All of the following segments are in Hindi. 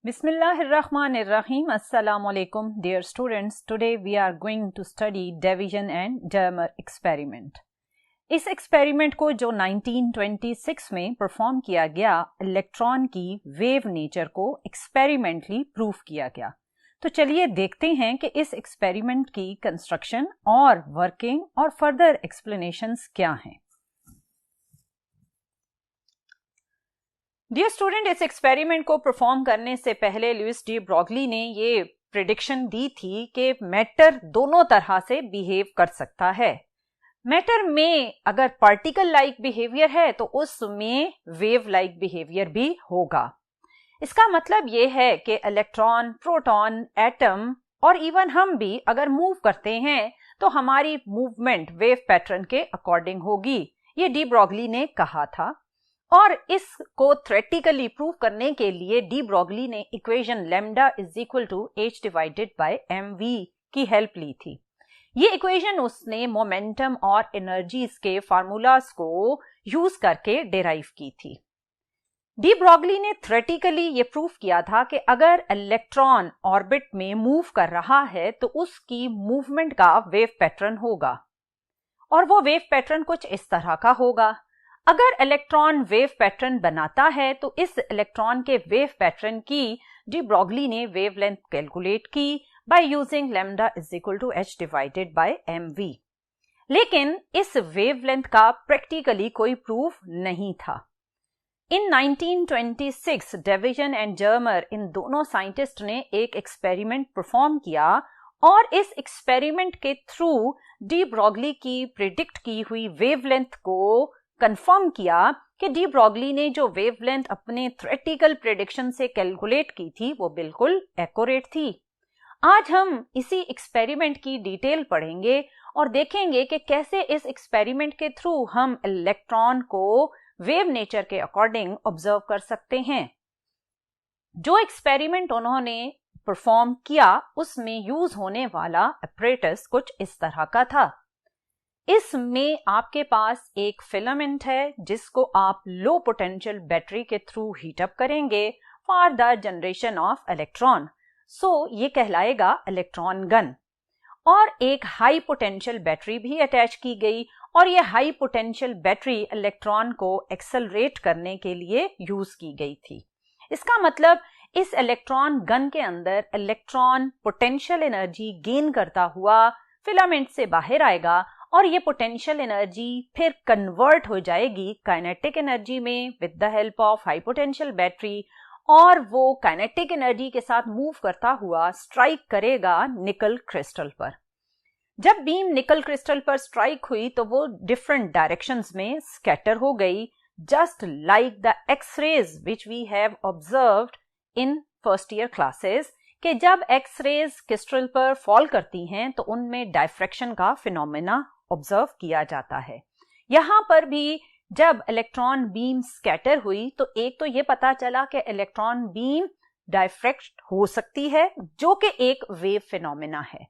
Bismillahirrahmanirrahim. Assalamu alaikum, dear students. Today we are going to study division and Dermer experiment. इस एक्सपेरिमेंट को जो 1926 में परफॉर्म किया गया, इलेक्ट्रॉन की वेव नेचर को एक्सपेरिमेंटली प्रूव किया गया। तो चलिए देखते हैं कि इस एक्सपेरिमेंट की कंस्ट्रक्शन और वर्किंग और फर्दर एक्सप्लेनेशंस क्या हैं। डियर स्टूडेंट, इस एक्सपेरिमेंट को परफॉर्म करने से पहले लुइस डी ब्रॉगली ने ये प्रेडिक्शन दी थी कि मैटर दोनों तरह से बिहेव कर सकता है। मैटर में अगर पार्टिकल लाइक बिहेवियर है तो उसमें वेव लाइक बिहेवियर भी होगा। इसका मतलब ये है कि इलेक्ट्रॉन, प्रोटॉन, एटम और इवन हम भी अगर मूव करते हैं तो हमारी मूवमेंट वेव पैटर्न के अकॉर्डिंग होगी। ये डी ब्रॉगली ने कहा था और इसको थ्योरेटिकली प्रूव करने के लिए डी ब्रॉगली ने equation lambda is equal to h divided by mv की हेल्प ली थी। ये इक्वेशन उसने मोमेंटम और एनर्जीज के फार्मूलाज को यूज करके डिराइव की थी। डी ब्रॉगली ने थ्योरेटिकली ये प्रूव किया था कि अगर इलेक्ट्रॉन ऑर्बिट में मूव कर रहा है तो उसकी मूवमेंट का वेव पैटर्न होगा और वो वेव पैटर्न कुछ इस तरह का होगा। अगर इलेक्ट्रॉन वेव पैटर्न बनाता है तो इस इलेक्ट्रॉन के वेव पैटर्न की डी ब्रॉगली ने वेवलेंथ कैलकुलेट की by using lambda is equal to h divided by mv। लेकिन इस वेवलेंथ का प्रैक्टिकली कोई प्रूफ नहीं था। इन 1926 डेविजन एंड जर्मर इन दोनों साइंटिस्ट ने एक एक्सपेरिमेंट परफॉर्म किया और इस एक्सपेरिमेंट के थ्रू डी ब्रॉगली की प्रिडिक्ट की हुई वेवलेंथ को कंफर्म किया कि डी ब्रॉगली ने जो वेवलेंथ अपने थ्योरेटिकल प्रेडिक्शन से कैलकुलेट की थी वो बिल्कुल एक्यूरेट थी। आज हम इसी एक्सपेरिमेंट की डिटेल पढ़ेंगे और देखेंगे कि कैसे इस एक्सपेरिमेंट के थ्रू हम इलेक्ट्रॉन को वेव नेचर के अकॉर्डिंग ऑब्जर्व कर सकते हैं। जो एक्सपेरिमेंट उन्होंने परफॉर्म किया उसमें यूज होने वाला अपरेटस कुछ इस तरह का था। इसमें आपके पास एक फिलामेंट है जिसको आप लो पोटेंशियल बैटरी के थ्रू हीट अप करेंगे for the generation of electron. So ये कहलाएगा इलेक्ट्रॉन गन। और एक हाई पोटेंशियल बैटरी भी अटैच की गई और ये हाई पोटेंशियल बैटरी इलेक्ट्रॉन को एक्सेलरेट करने के लिए यूज की गई थी। इसका मतलब इस इलेक्ट्रॉन गन के अंदर इलेक्ट्रॉन पोटेंशियल एनर्जी गेन करता हुआ फिलामेंट से बाहर आएगा और ये पोटेंशियल एनर्जी फिर कन्वर्ट हो जाएगी काइनेटिक एनर्जी में with the help of high potential battery और वो काइनेटिक एनर्जी के साथ मूव करता हुआ स्ट्राइक करेगा निकल क्रिस्टल पर। जब बीम निकल क्रिस्टल पर स्ट्राइक हुई तो वो डिफरेंट डायरेक्शंस में स्कैटर हो गई, just like the X-rays which we have observed in first year classes कि जब एक्स-रेज क्रिस्टल पर फॉल करती हैं तो उनमें डायफ्रैक्शन का फिनोमेना ऑब्जर्व किया जाता है। यहां पर भी जब इलेक्ट्रॉन बीम स्कैटर हुई तो एक तो ये पता चला कि इलेक्ट्रॉन बीम डायफ्रैक्ट हो सकती है जो कि एक वेव फिनोमेना है।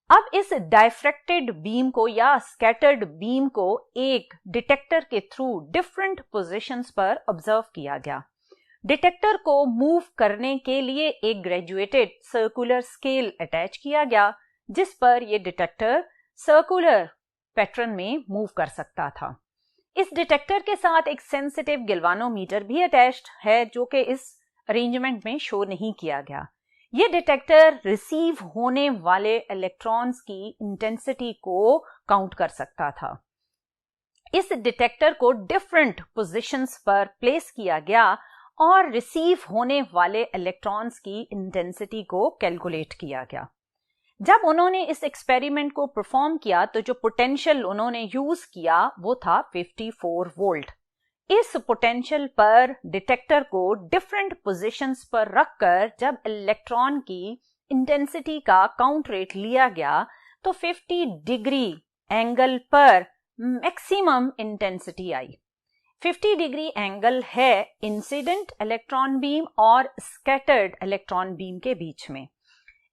अब इस डायफ्रैक्टेड बीम को या स्कैटर्ड बीम को एक डिटेक्टर के थ्रू डिफरेंट पोजीशंस पर ऑब्जर्व किया गया। डिटेक्टर को मूव करने के लिए एक ग्रेजुएटेड सर्कुलर स्केल अटैच किया गया जिस पर यह डिटेक्टर सर्कुलर पैटर्न में मूव कर सकता था। इस डिटेक्टर के साथ एक सेंसिटिव गैल्वानोमीटर भी अटैच्ड है जो कि इस अरेंजमेंट में शो नहीं किया गया। यह डिटेक्टर रिसीव होने वाले इलेक्ट्रॉन्स की इंटेंसिटी को काउंट कर सकता था। इस डिटेक्टर को डिफरेंट पोजीशंस पर प्लेस किया गया और रिसीव होने वाले इलेक्ट्रॉन्स की इंटेंसिटी को कैलकुलेट किया गया। जब उन्होंने इस एक्सपेरिमेंट को परफॉर्म किया तो जो पोटेंशियल उन्होंने यूज किया वो था 54 वोल्ट। इस पोटेंशियल पर डिटेक्टर को डिफरेंट पोजीशंस पर रखकर जब इलेक्ट्रॉन की इंटेंसिटी का काउंट रेट लिया गया तो 50 डिग्री एंगल पर maximum intensity I. 50 degree angle है इंसिडेंट इलेक्ट्रॉन बीम और स्कैटर्ड इलेक्ट्रॉन बीम के बीच में।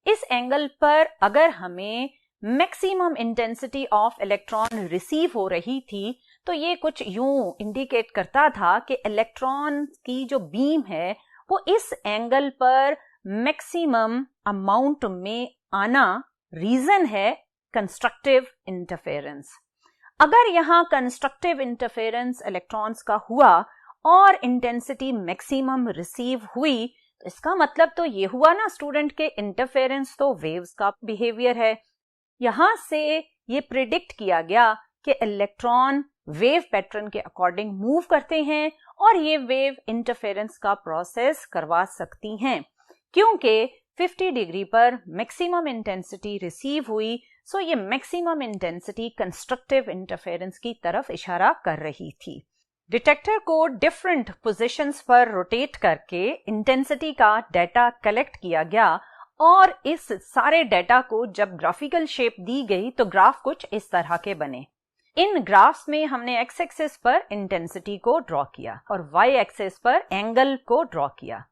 इस एंगल पर अगर हमें maximum intensity of electron receive हो रही थी तो ये कुछ यूं इंडिकेट करता था कि इलेक्ट्रॉन की जो बीम है वो इस एंगल पर मैक्सिमम अमाउंट में आना रीजन है कंस्ट्रक्टिव इंटरफेरेंस। अगर यहां कंस्ट्रक्टिव इंटरफेरेंस इलेक्ट्रॉन्स का हुआ और इंटेंसिटी मैक्सिमम रिसीव हुई, तो इसका मतलब तो ये हुआ ना स्टूडेंट के इंटरफेरेंस तो वेव्स का बिहेवियर है। यहां से ये प्रिडिक्ट किया गया कि इलेक्ट्रॉन वेव पैटर्न के अकॉर्डिंग मूव करते हैं और ये वेव इंटरफेरेंस का प्रोसेस करवा सकती हैं। क्योंकि 50 डिग्री पर मैक्सिमम इंटेंसिटी रिसीव हुई, सो ये मैक्सिमम इंटेंसिटी कंस्ट्रक्टिव इंटरफेरेंस की तरफ इशारा कर रही थी। डिटेक्टर को डिफरेंट पोजीशंस पर रोटेट करके इंटेंसिटी का डाटा कलेक्ट किया गया और इस सारे डाटा को जब ग्राफिकल शेप दी गई तो ग्राफ कुछ इस तरह के बने। इन ग्राफ्स में हमने एक्स एक्सिस पर इंटेंसिटी को ड्रॉ किया और वाई एक्सिस पर एंगल को ड्रॉ किया।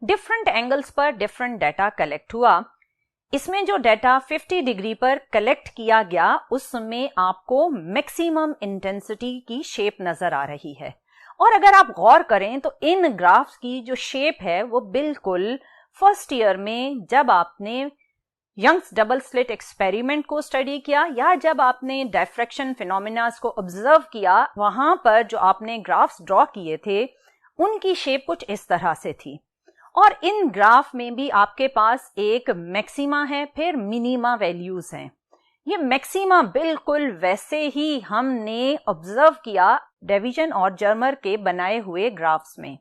डिफरेंट एंगल्स पर डिफरेंट डाटा कलेक्ट हुआ। इसमें जो डाटा 50 डिग्री पर कलेक्ट किया गया उसमें आपको मैक्सिमम इंटेंसिटी की शेप नजर आ रही है। और अगर आप गौर करें तो इन ग्राफ्स की जो शेप है वो बिल्कुल फर्स्ट ईयर में जब आपने यंग्स डबल स्लिट एक्सपेरिमेंट को स्टडी किया या जब आपने डायफ्रैक्शन फिनोमिना को ऑब्जर्व किया, वहां पर जो आपने ग्राफ्स ड्रॉ किए थे उनकी शेप कुछ इस तरह से थी। और इन ग्राफ में भी आपके पास एक मैक्सिमा है, फिर मिनिमा वैल्यूज हैं। ये मैक्सिमा बिल्कुल वैसे ही हमने ऑब्जर्व किया डेविजन और जर्मर के बनाए हुए ग्राफ्स में।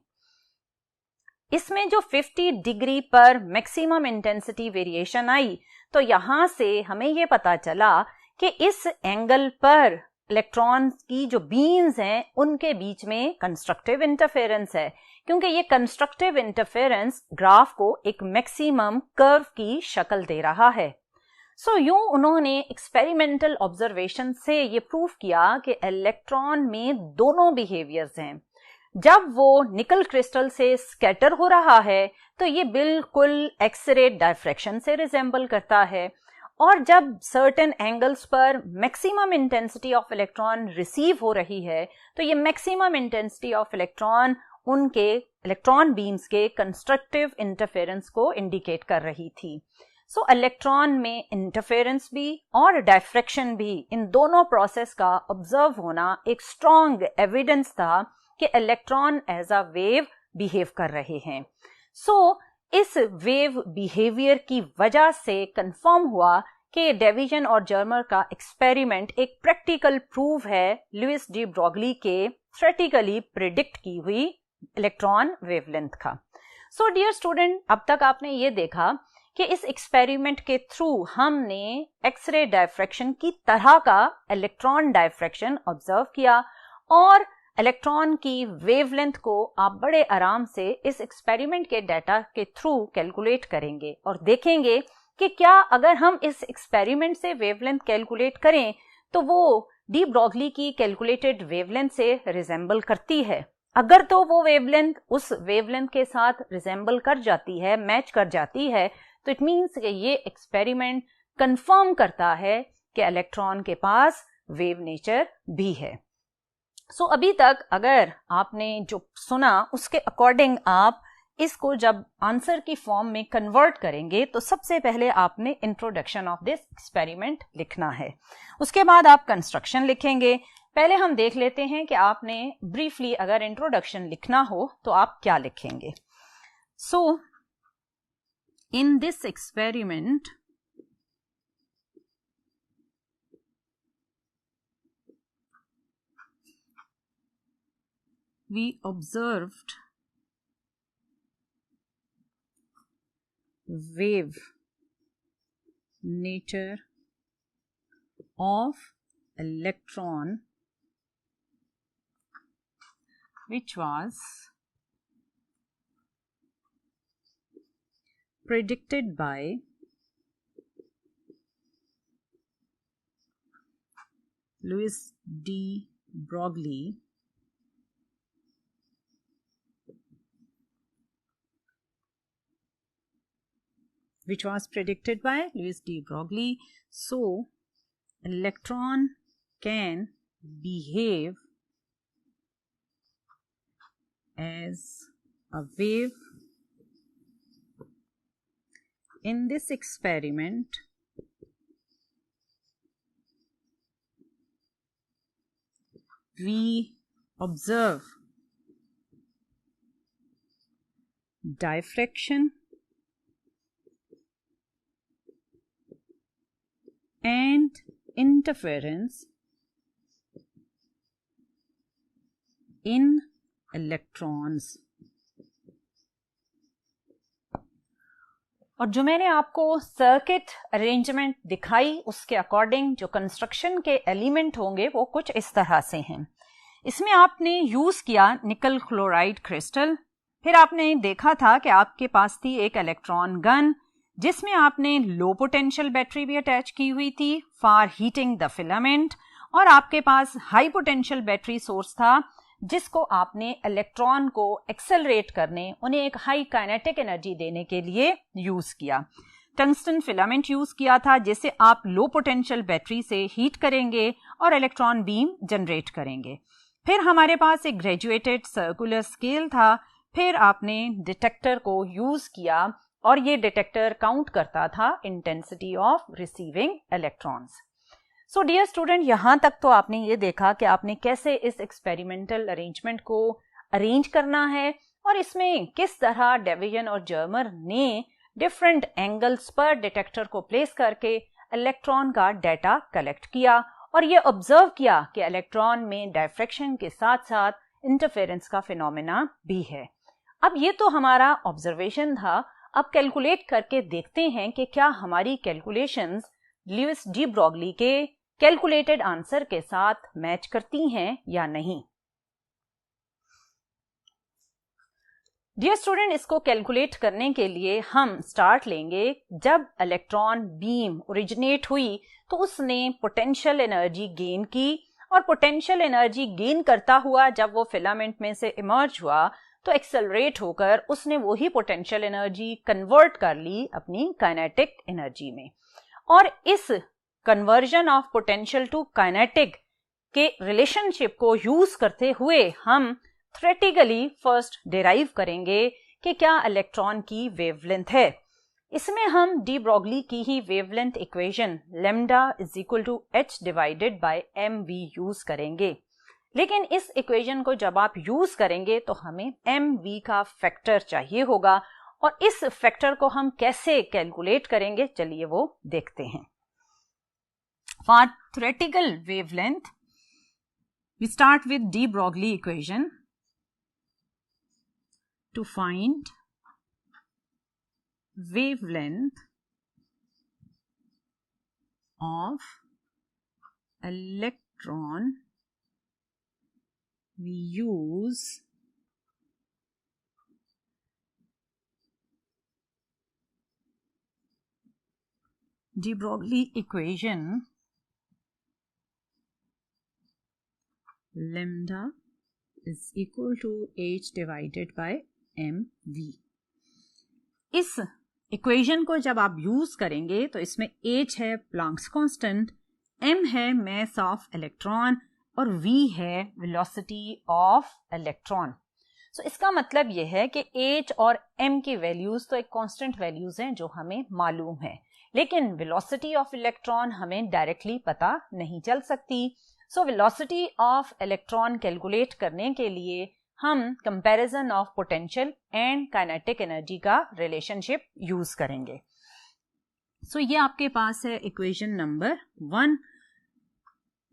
इसमें जो 50 डिग्री पर मैक्सिमम इंटेंसिटी वेरिएशन आई, तो यहां से हमें यह पता चला कि इस एंगल पर इलेक्ट्रॉन्स की जो बीम्स हैं उनके बीच में कंस्ट्रक्टिव इंटरफेरेंस है, क्योंकि ये कंस्ट्रक्टिव इंटरफेरेंस ग्राफ को एक मैक्सिमम कर्व की शक्ल दे रहा है। सो यूं उन्होंने एक्सपेरिमेंटल ऑब्जर्वेशन से ये प्रूव किया कि इलेक्ट्रॉन में दोनों बिहेवियर्स हैं। जब वो निकल क्रिस्टल से स्कैटर हो रहा है तो ये बिल्कुल एक्सरे डायफ्रैक्शन से रिजेंबल करता है, और जब सर्टेन एंगल्स पर maximum intensity of electron receive हो रही है तो ये मैक्सिमम इंटेंसिटी ऑफ इलेक्ट्रॉन उनके इलेक्ट्रॉन बीम्स के कंस्ट्रक्टिव इंटरफेरेंस को इंडिकेट कर रही थी। सो इलेक्ट्रॉन में इंटरफेरेंस भी और डायफ्रैक्शन भी, इन दोनों प्रोसेस का ऑब्जर्व होना एक स्ट्रॉन्ग एविडेंस था कि electron as a wave behave कर रहे हैं। सो इस वेव बिहेवियर की वजह से कंफर्म हुआ कि डेविजन और जर्मर का एक्सपेरिमेंट एक प्रैक्टिकल प्रूव है लुइस डी ब्रॉगली के थ्योरेटिकली प्रिडिक्ट की हुई इलेक्ट्रॉन वेवलेंथ का। सो डियर स्टूडेंट, अब तक आपने ये देखा कि इस एक्सपेरिमेंट के थ्रू हमने एक्सरे डायफ्रैक्शन की तरह का इलेक्ट्रॉन डायफ्रैक्शन ऑब्जर्व किया, और इलेक्ट्रॉन की वेवलेंथ को आप बड़े आराम से इस एक्सपेरिमेंट के डाटा के थ्रू कैलकुलेट करेंगे और देखेंगे कि क्या अगर हम इस एक्सपेरिमेंट से वेवलेंथ कैलकुलेट करें तो वो डी ब्रॉगली की कैलकुलेटेड वेवलेंथ से रिजेंबल करती है। अगर तो वो वेवलेंथ उस वेवलेंथ के साथ रिजेंबल कर जाती है, मैच कर जाती है, तो इट मीन्स कि ये एक्सपेरिमेंट कंफर्म करता है कि इलेक्ट्रॉन के पास वेव नेचर भी है। सो अभी तक अगर आपने जो सुना उसके अकॉर्डिंग आप इसको जब आंसर की फॉर्म में कन्वर्ट करेंगे तो सबसे पहले आपने इंट्रोडक्शन ऑफ दिस एक्सपेरिमेंट लिखना है, उसके बाद आप कंस्ट्रक्शन लिखेंगे। पहले हम देख लेते हैं कि आपने ब्रीफली अगर इंट्रोडक्शन लिखना हो तो आप क्या लिखेंगे। So in this experiment we observed wave nature of electron which was predicted by Louis D. Broglie So electron can behave as a wave in this experiment, we observe diffraction and interference in electrons. और जो मैंने आपको सर्किट अरेंजमेंट दिखाई उसके अकॉर्डिंग जो कंस्ट्रक्शन के एलिमेंट होंगे वो कुछ इस तरह से हैं. इसमें आपने यूज किया निकल क्लोराइड क्रिस्टल. फिर आपने देखा था कि आपके पास थी एक इलेक्ट्रॉन गन जिसमें आपने लो पोटेंशियल बैटरी भी अटैच की हुई थी फॉर हीटिंग द फिलामेंट, और आपके पास हाई पोटेंशियल बैटरी सोर्स था जिसको आपने इलेक्ट्रॉन को एक्सेलरेट करने, उन्हें एक हाई काइनेटिक एनर्जी देने के लिए यूज किया. टंगस्टन फिलामेंट यूज किया था जिसे आप लो पोटेंशियल बैटरी से हीट करेंगे और इलेक्ट्रॉन बीम जनरेट करेंगे. फिर हमारे पास एक ग्रेजुएटेड सर्कुलर स्केल था. फिर आपने डिटेक्टर को यूज किया और ये डिटेक्टर काउंट करता था intensity of receiving electrons. So dear student, यहाँ तक तो आपने ये देखा कि आपने कैसे इस एक्सपेरिमेंटल अरेंजमेंट को अरेंज करना है और इसमें किस तरह डेवियन और जर्मर ने डिफरेंट एंगल्स पर डिटेक्टर को प्लेस करके इलेक्ट्रॉन का डाटा कलेक्ट किया और ये ऑब्जर्व किया कि इलेक्ट्रॉन में डायफ्रैक्शन के साथ साथ इंटरफेरेंस का फिनोमेना भी है. अब ये तो हमारा ऑब्जर्वेशन था. अब कैलकुलेट करके देखते हैं कि क्या हमारी कैलकुलेशंस ल्यूइस डी ब्रॉगली के कैलकुलेटेड आंसर के साथ मैच करती हैं या नहीं. डियर स्टूडेंट, इसको कैलकुलेट करने के लिए हम स्टार्ट लेंगे जब इलेक्ट्रॉन बीम ओरिजिनेट हुई तो उसने पोटेंशियल एनर्जी गेन की और पोटेंशियल एनर्जी गेन करता हुआ जब वो फिलामेंट में से इमर्ज हुआ तो एक्सेलरेट होकर उसने वही पोटेंशियल एनर्जी कन्वर्ट कर ली अपनी काइनेटिक एनर्जी में. और इस conversion of potential to kinetic के रिलेशनशिप को यूज करते हुए हम थ्योरेटिकली फर्स्ट डिराइव करेंगे कि क्या इलेक्ट्रॉन की वेवलेंथ है. इसमें हम डी ब्रॉगली की ही wavelength equation lambda is equal to h divided by mv use करेंगे. लेकिन इस इक्वेशन को जब आप यूज करेंगे तो हमें mv का फैक्टर चाहिए होगा और इस फैक्टर को हम कैसे कैलकुलेट करेंगे, चलिए वो देखते हैं. For theoretical wavelength, we start with de Broglie equation to find wavelength of electron. We use de Broglie equation lambda is equal to h divided by mv. इस इक्वेशन को जब आप यूज करेंगे तो इसमें h है प्लैंक्स कांस्टेंट, m है मास ऑफ इलेक्ट्रॉन और v है वेलोसिटी ऑफ इलेक्ट्रॉन. सो इसका मतलब यह है कि h और m की वैल्यूज तो एक कांस्टेंट वैल्यूज हैं जो हमें मालूम है, लेकिन वेलोसिटी ऑफ इलेक्ट्रॉन हमें डायरेक्टली पता नहीं चल सकती. So velocity of electron calculate करने के लिए हम comparison of potential and kinetic energy का रिलेशनशिप यूज करेंगे. सो ये आपके पास है equation number 1.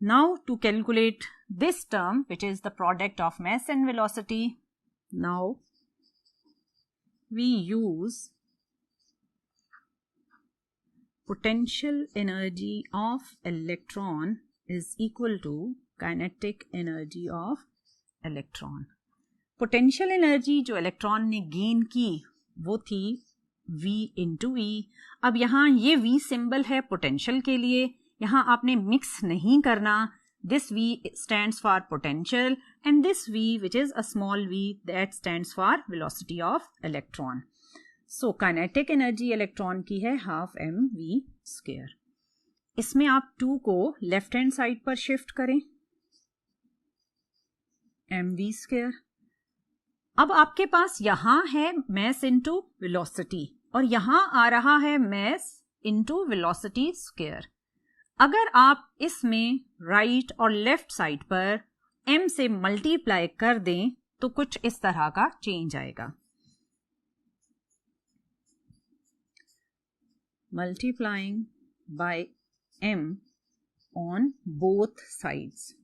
Now to calculate this term which is the product of mass and velocity, now we use potential energy of electron is equal to kinetic energy of electron. Potential energy जो इलेक्ट्रॉन ने गेन की वो थी V इंटू E. अब यहाँ ये V सिंबल है पोटेंशियल के लिए, यहाँ आपने मिक्स नहीं करना. This V stands for potential and this V which is a small v that stands for velocity of electron. So kinetic energy electron की है हाफ mv स्क्वायर. इसमें आप 2 को लेफ्ट हैंड साइड पर शिफ्ट करें, mv स्क्वायर. अब आपके पास यहां है मास इनटू वेलोसिटी, और यहां आ रहा है mass into velocity square। अगर आप इसमें राइट और लेफ्ट साइड पर m से मल्टीप्लाई कर दें तो कुछ इस तरह का चेंज आएगा। Multiplying by m on both sides.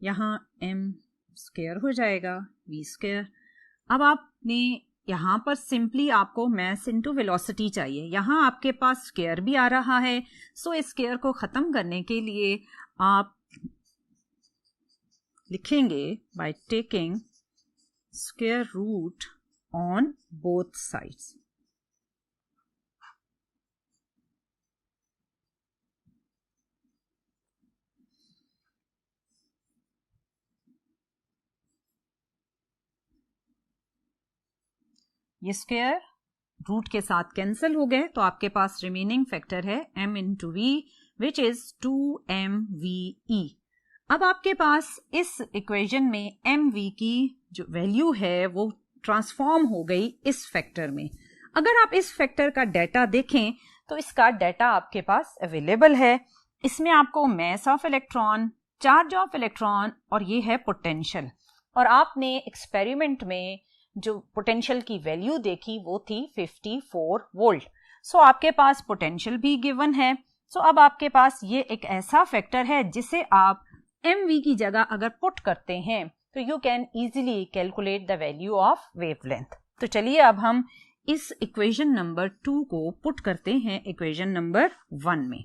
यहां m स्क्वायर हो जाएगा v स्क्वायर। अब आपने यहां पर सिंपली आपको मैस इनटू वेलोसिटी चाहिए, यहां आपके पास स्क्वायर भी आ रहा है, सो इस स्क्वायर को खत्म करने के लिए आप लिखेंगे by taking square root on both sides. ये स्क्वायर रूट के साथ कैंसिल हो गए तो आपके पास रिमेनिंग फैक्टर है m into v which is 2mve। अब आपके पास इस इक्वेशन में mv की जो वैल्यू है वो ट्रांसफॉर्म हो गई इस फैक्टर में। अगर आप इस फैक्टर का डाटा देखें तो इसका डाटा आपके पास अवेलेबल है। इसमें आपको mass of electron, charge of electron और ये है पोटेंशियल। और आपने एक्सपेरिमेंट में जो पोटेंशियल की वैल्यू देखी वो थी 54 वोल्ट। सो आपके पास पोटेंशियल भी गिवन है। सो अब आपके पास ये एक ऐसा फैक्टर है जिसे आप mv की जगह अगर पुट करते हैं तो you can easily calculate the value of wavelength. तो चलिए अब हम इस इक्वेशन नंबर 2 को पुट करते हैं इक्वेशन नंबर 1 में।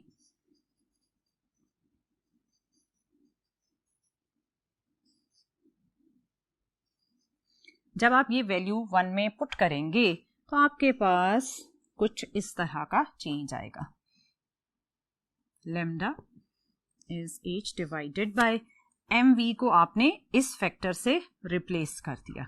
जब आप ये वैल्यू 1 में पुट करेंगे तो आपके पास कुछ इस तरह का चेंज आएगा। Lambda is h divided by mv को आपने इस फैक्टर से रिप्लेस कर दिया।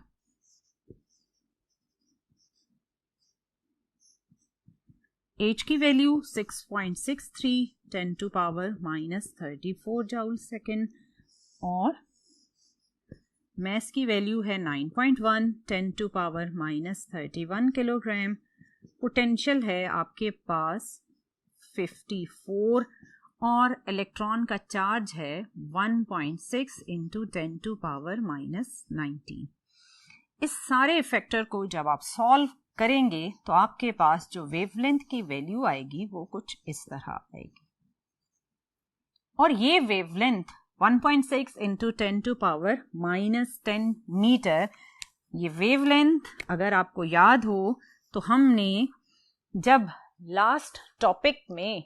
h की value 6.63 10 to power -34 joule second और मैस की वैल्यू है 9.1 10 टू पावर -31 किलोग्राम। पोटेंशियल है आपके पास 54 और इलेक्ट्रॉन का चार्ज है 1.6 इंटू 10 टू पावर -19। इस सारे फैक्टर को जब आप सॉल्व करेंगे तो आपके पास जो वेवलेंथ की वैल्यू आएगी वो कुछ इस तरह आएगी। और ये wavelength 1.6 into 10 to power -10 metre, ये वेवलेंथ अगर आपको याद हो तो हमने जब लास्ट टॉपिक में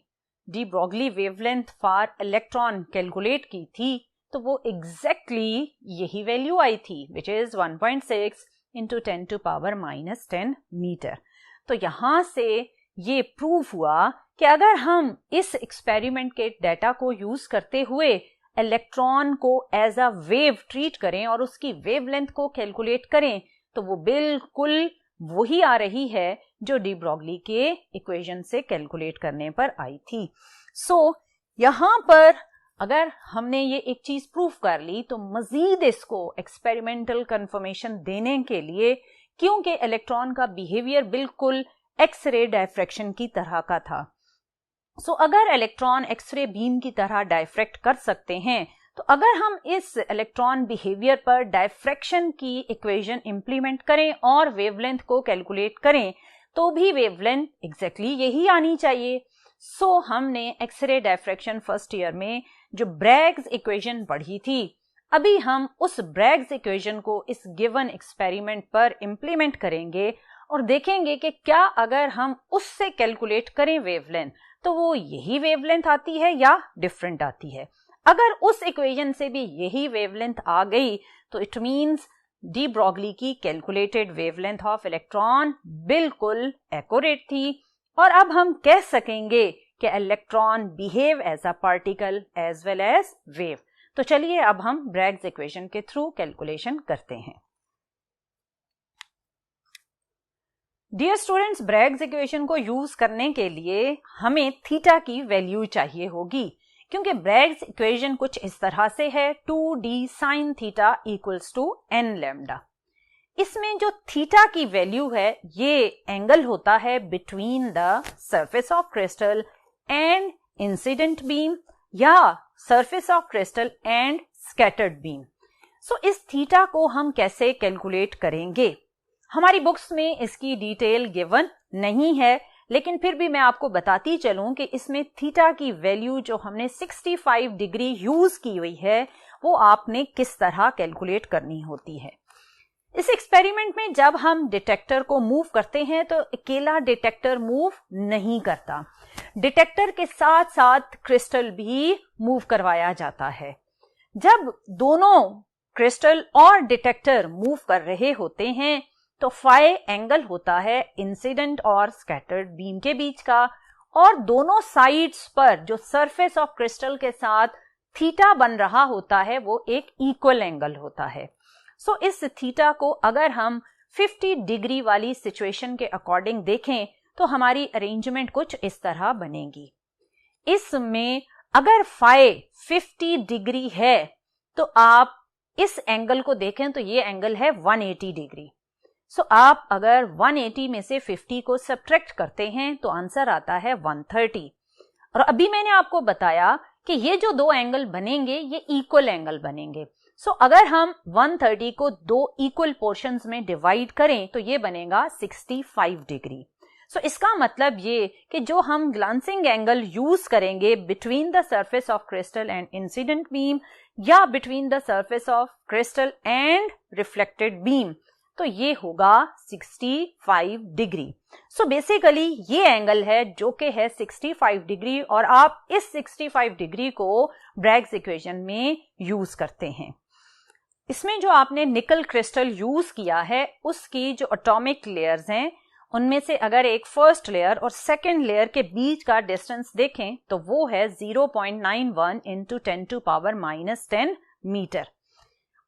de Broglie wavelength for electron calculate की थी तो वो एग्जैक्टली यही वैल्यू आई थी which is 1.6 into 10 to power -10 metre. तो यहां से ये प्रूव हुआ कि अगर हम इस एक्सपेरिमेंट के डाटा को यूज करते हुए इलेक्ट्रॉन को एज अ वेव ट्रीट करें और उसकी वेवलेंथ को कैलकुलेट करें तो वो बिल्कुल वही आ रही है जो डी ब्रॉगली के इक्वेशन से कैलकुलेट करने पर आई थी। सो यहां पर अगर हमने ये एक चीज प्रूव कर ली तो मजीद इसको एक्सपेरिमेंटल कंफर्मेशन देने के लिए, क्योंकि इलेक्ट्रॉन का बिहेवियर बिल्कुल एक्सरे डायफ्रैक्शन की तरह का था, सो अगर इलेक्ट्रॉन एक्सरे बीम की तरह डायफ्रैक्ट कर सकते हैं तो अगर हम इस इलेक्ट्रॉन बिहेवियर पर डायफ्रैक्शन की इक्वेशन इंप्लीमेंट करें और वेवलेंथ को कैलकुलेट करें तो भी वेवलेंथ एग्जैक्टली यही आनी चाहिए। सो हमने एक्सरे डायफ्रैक्शन फर्स्ट ईयर में जो ब्रैग्स इक्वेशन पढ़ी थी, अभी हम उस ब्रैग्स इक्वेशन को इस गिवन एक्सपेरिमेंट पर इंप्लीमेंट करेंगे और देखेंगे कि क्या अगर हम उससे कैलकुलेट करें वेवलेंथ तो वो यही वेवलेंथ आती है या डिफरेंट आती है। अगर उस इक्वेशन से भी यही वेवलेंथ आ गई तो इट मींस डी ब्रॉगली की कैलकुलेटेड वेवलेंथ ऑफ इलेक्ट्रॉन बिल्कुल एक्यूरेट थी और अब हम कह सकेंगे कि electron behave as a particle as well as wave. तो चलिए अब हम ब्रैग्स इक्वेशन के थ्रू कैलकुलेशन करते हैं। डियर स्टूडेंट्स, ब्रैग्स इक्वेशन को यूज करने के लिए हमें थीटा की वैल्यू चाहिए होगी, क्योंकि ब्रैग्स इक्वेशन कुछ इस तरह से है 2d sin theta equals to n lambda. इसमें जो थीटा की वैल्यू है ये एंगल होता है between the surface of crystal and incident beam या surface of crystal and scattered beam. So इस थीटा को हम कैसे कैलकुलेट करेंगे? हमारी बुक्स में इसकी डिटेल गिवन नहीं है, लेकिन फिर भी मैं आपको बताती चलूं कि इसमें थीटा की वैल्यू जो हमने 65 डिग्री यूज की हुई है वो आपने किस तरह कैलकुलेट करनी होती है। इस एक्सपेरिमेंट में जब हम डिटेक्टर को मूव करते हैं तो अकेला डिटेक्टर मूव नहीं करता, डिटेक्टर के साथ साथ क्रिस्टल भी मूव करवाया जाता है। जब दोनों क्रिस्टल और डिटेक्टर मूव कर रहे होते हैं तो फाई एंगल होता है इंसिडेंट और स्कैटर्ड बीम के बीच का, और दोनों साइड्स पर जो सरफेस ऑफ क्रिस्टल के साथ थीटा बन रहा होता है वो एक इक्वल एंगल होता है। सो इस थीटा को अगर हम 50 डिग्री वाली सिचुएशन के अकॉर्डिंग देखें तो हमारी अरेंजमेंट कुछ इस तरह बनेगी। इसमें अगर फाई 50 डिग्री है तो आप इस एंगल को देखें तो ये एंगल है 180 डिग्री। सो आप अगर 180 में से 50 को सब्ट्रैक्ट करते हैं तो आंसर आता है 130। और अभी मैंने आपको बताया कि ये जो दो एंगल बनेंगे ये इक्वल एंगल बनेंगे। सो अगर हम 130 को दो इक्वल पोर्शंस में डिवाइड करें तो ये बनेगा 65 डिग्री। सो इसका मतलब ये कि जो हम ग्लांसिंग एंगल यूज करेंगे between the surface of crystal and incident beam या between the surface of crystal and reflected beam, तो ये होगा 65 डिग्री। सो बेसिकली ये एंगल है जो कि है 65 डिग्री, और आप इस 65 डिग्री को ब्रैग्स इक्वेशन में यूज करते हैं। इसमें जो आपने निकल क्रिस्टल यूज किया है उसकी जो एटॉमिक लेयर्स हैं उनमें से अगर एक फर्स्ट लेयर और सेकेंड लेयर के बीच का डिस्टेंस देखें तो वो है 0.91 इंटू 10⁻⁻10 मीटर,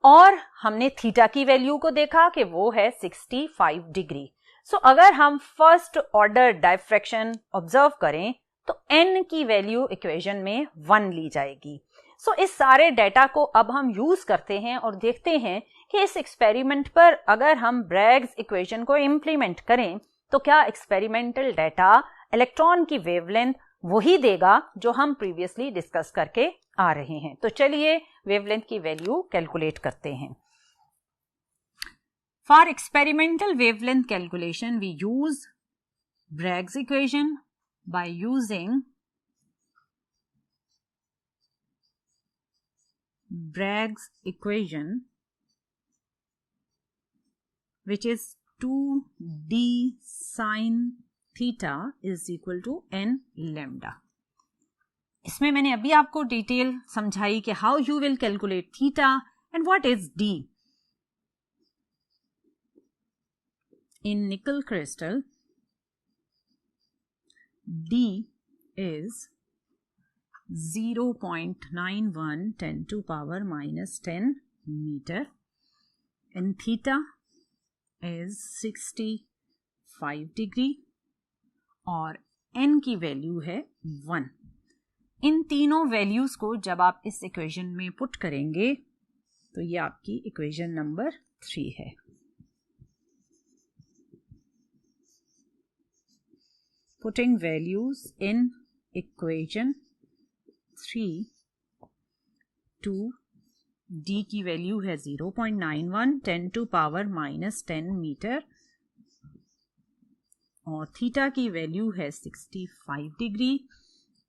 और हमने थीटा की वैल्यू को देखा कि वो है 65 डिग्री। सो अगर हम फर्स्ट ऑर्डर डायफ्रैक्शन ऑब्जर्व करें तो n की वैल्यू इक्वेशन में 1 ली जाएगी। सो इस सारे डेटा को अब हम यूज करते हैं और देखते हैं कि इस एक्सपेरिमेंट पर अगर हम ब्रैग्स इक्वेशन को इंप्लीमेंट करें तो क्या एक्सपेरिमेंटल डाटा इलेक्ट्रॉन की वेवलेंथ वही देगा जो हम प्रीवियसली डिस्कस करके आ रहे हैं। तो चलिए वेवलेंथ की वैल्यू कैलकुलेट करते हैं। For experimental wavelength calculation we use Bragg's equation by using Bragg's equation, which is 2d sin theta is equal to n lambda. इसमें मैंने अभी आपको डिटेल समझाई कि how you will calculate theta and what is d. In nickel crystal, d is 0.91 10⁻⁻10 meter and theta is 65 degree और n की वैल्यू है 1। इन तीनों वैल्यूज को जब आप इस इक्वेशन में पुट करेंगे तो ये आपकी इक्वेशन नंबर 3 है। Putting values in equation 3 to d की वैल्यू है 0.91 10⁻⁻10 मीटर और थीटा की वैल्यू है 65 डिग्री,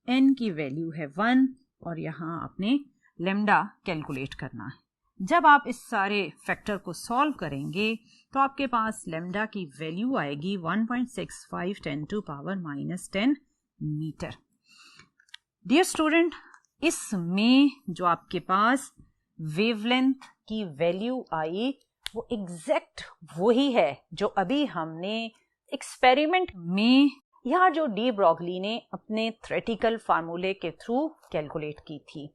n की वैल्यू है 1 और यहाँ आपने लेम्डा कैलकुलेट करना है। जब आप इस सारे फैक्टर को सॉल्व करेंगे तो आपके पास लेम्डा की वैल्यू आएगी 1.65 10⁻⁻10 मीटर। डियर स्टूडेंट, इसमें जो आपके पास वेवलेंथ की वैल्यू आई वो एग्जैक्ट वही है जो अभी हमने एक्सपेरिमेंट में या जो डी ब्रॉगली ने अपने थ्योरेटिकल फार्मूले के थ्रू कैलकुलेट की थी।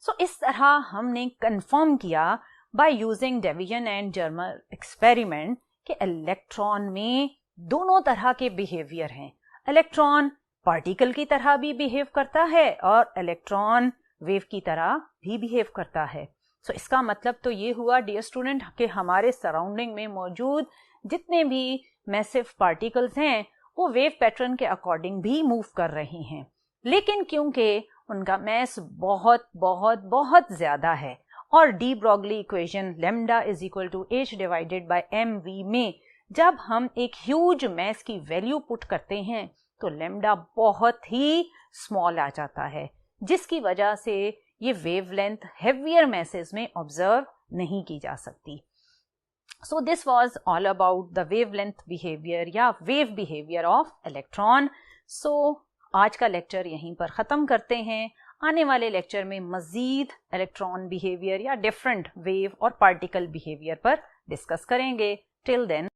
सो इस तरह हमने कंफर्म किया by using division and Germer experiment कि इलेक्ट्रॉन में दोनों तरह के बिहेवियर हैं। इलेक्ट्रॉन पार्टिकल की तरह भी बिहेव करता है और इलेक्ट्रॉन वेव की तरह भी बिहेव करता है। सो इसका मतलब तो ये हुआ डियर स्टूडेंट कि हमारे सराउंडिंग में मौजूद जितने भी मैसिव पार्टिकल्स हैं वो वेव पैटर्न के अकॉर्डिंग भी मूव कर रहे हैं, लेकिन क्योंकि उनका मैस बहुत बहुत बहुत ज्यादा है और de Broglie equation lambda is equal to h divided by mv में जब हम एक ह्यूज मैस की वैल्यू पुट करते हैं तो लैम्डा बहुत ही स्मॉल आ जाता है, जिसकी वजह से ये वेवलेंथ हेवियर मैसेज में ऑब्जर्व नहीं की जा सकती। So this was all about the wavelength behaviour या वेव बिहेवियर ऑफ इलेक्ट्रॉन। सो आज का लेक्चर यहीं पर ख़त्म करते हैं। आने वाले लेक्चर में मज़ीद इलेक्ट्रॉन बिहेवियर या डिफरेंट वेव और पार्टिकल बिहेवियर पर डिस्कस करेंगे। Till then